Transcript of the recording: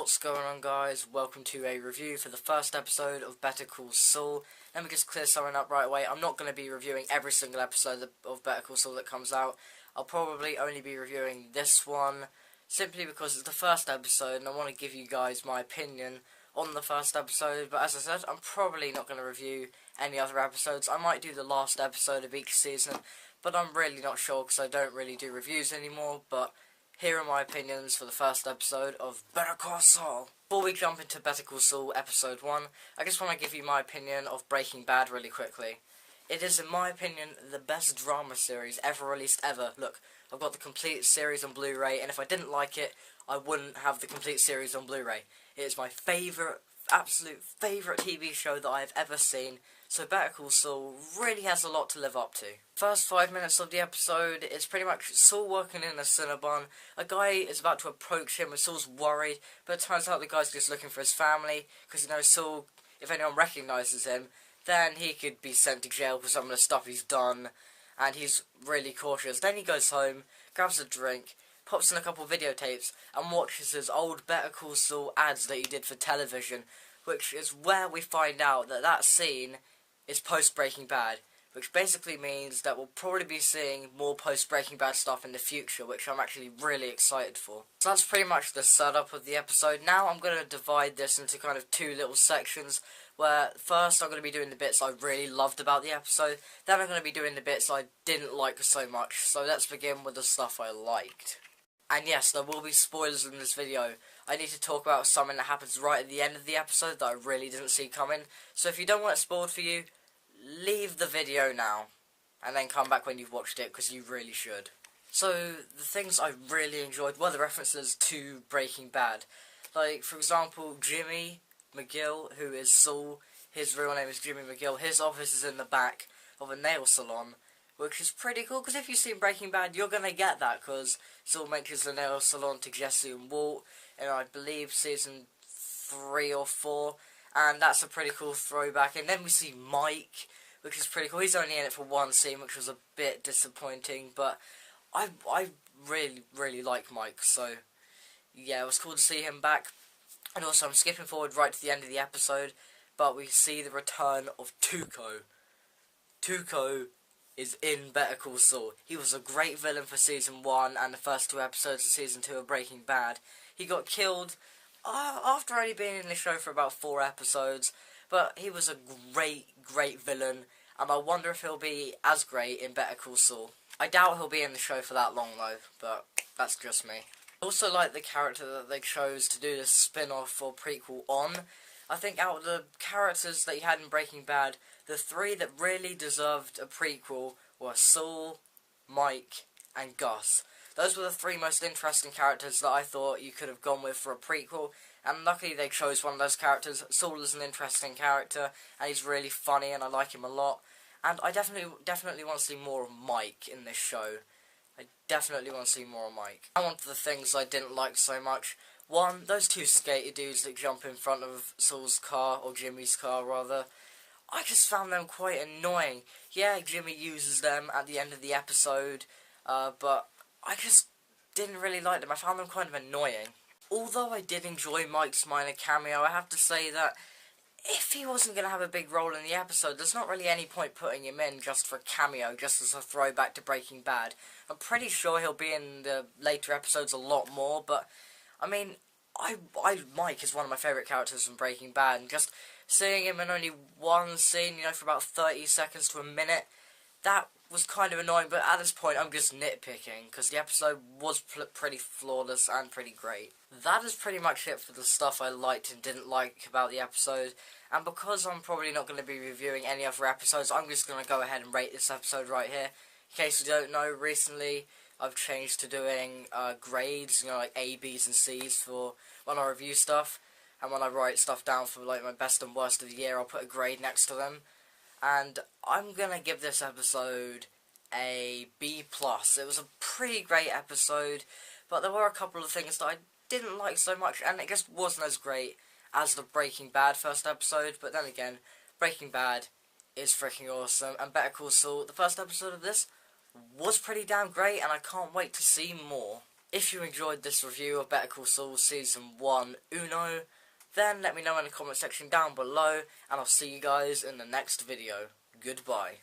What's going on, guys? Welcome to a review for the first episode of Better Call Saul. Let me just clear something up right away. I'm not going to be reviewing every single episode of Better Call Saul that comes out. I'll probably only be reviewing this one, simply because it's the first episode and I want to give you guys my opinion on the first episode. But as I said, I'm probably not going to review any other episodes. I might do the last episode of each season, but I'm really not sure because I don't really do reviews anymore. But here are my opinions for the first episode of Better Call Saul. Before we jump into Better Call Saul episode 1, I just want to give you my opinion of Breaking Bad really quickly. It is, in my opinion, the best drama series ever released ever. Look, I've got the complete series on Blu-ray, and if I didn't like it, I wouldn't have the complete series on Blu-ray. It is my favourite, absolute favourite TV show that I have ever seen, so Better Call Saul really has a lot to live up to. First 5 minutes of the episode is pretty much Saul working in a Cinnabon. A guy is about to approach him and Saul's worried, but it turns out the guy's just looking for his family, because, you know, Saul, if anyone recognises him, then he could be sent to jail for some of the stuff he's done, and he's really cautious. Then he goes home, grabs a drink, pops in a couple videotapes, and watches his old Better Call Saul ads that he did for television, which is where we find out that that scene is post-Breaking Bad, which basically means that we'll probably be seeing more post-Breaking Bad stuff in the future, which I'm actually really excited for. So that's pretty much the setup of the episode. Now I'm going to divide this into kind of two little sections, where first I'm going to be doing the bits I really loved about the episode, then I'm going to be doing the bits I didn't like so much. So let's begin with the stuff I liked. And yes, there will be spoilers in this video. I need to talk about something that happens right at the end of the episode that I really didn't see coming. So if you don't want it spoiled for you, leave the video now, and then come back when you've watched it, because you really should. So, the things I really enjoyed were the references to Breaking Bad. Like, for example, Jimmy McGill, who is Saul, his real name is Jimmy McGill, his office is in the back of a nail salon, which is pretty cool, because if you've seen Breaking Bad, you're going to get that, because Saul mentions the nail salon to Jesse and Walt, in I believe season 3 or 4, and that's a pretty cool throwback. And then we see Mike, which is pretty cool. He's only in it for one scene, which was a bit disappointing, but I really like Mike, so yeah, it was cool to see him back. And also, I'm skipping forward right to the end of the episode, but we see the return of Tuco. Tuco is in Better Call Saul. He was a great villain for Season 1 and the first 2 episodes of Season 2 of Breaking Bad. He got killed after only being in the show for about 4 episodes, but he was a great villain, and I wonder if he'll be as great in Better Call Saul. I doubt he'll be in the show for that long though, but that's just me. I also like the character that they chose to do this spin-off or prequel on. I think out of the characters that he had in Breaking Bad, the 3 that really deserved a prequel were Saul, Mike, and Gus. Those were the 3 most interesting characters that I thought you could have gone with for a prequel, and luckily they chose one of those characters. Saul is an interesting character, and he's really funny, and I like him a lot. And I definitely want to see more of Mike in this show. I definitely want to see more of Mike. And one of the things I didn't like so much, one, those 2 skater dudes that jump in front of Saul's car, or Jimmy's car rather, I just found them quite annoying. Yeah, Jimmy uses them at the end of the episode, but I just didn't really like them. I found them kind of annoying. Although I did enjoy Mike's minor cameo, I have to say that if he wasn't going to have a big role in the episode, there's not really any point putting him in just for a cameo, just as a throwback to Breaking Bad. I'm pretty sure he'll be in the later episodes a lot more, but, I mean, Mike is one of my favourite characters from Breaking Bad, and just seeing him in only one scene, you know, for about 30 seconds to a minute, that was kind of annoying, but at this point I'm just nitpicking, because the episode was pretty flawless and pretty great. That is pretty much it for the stuff I liked and didn't like about the episode, and because I'm probably not going to be reviewing any other episodes, I'm just going to go ahead and rate this episode right here. In case you don't know, recently I've changed to doing grades, you know, like A, B's and C's for when I review stuff, and when I write stuff down for like my best and worst of the year, I'll put a grade next to them. And I'm going to give this episode a B+. It was a pretty great episode, but there were a couple of things that I didn't like so much, and it just wasn't as great as the Breaking Bad first episode. But then again, Breaking Bad is freaking awesome, and Better Call Saul, the first episode of this, was pretty damn great, and I can't wait to see more. If you enjoyed this review of Better Call Saul Season 1 Uno, then let me know in the comment section down below, and I'll see you guys in the next video. Goodbye.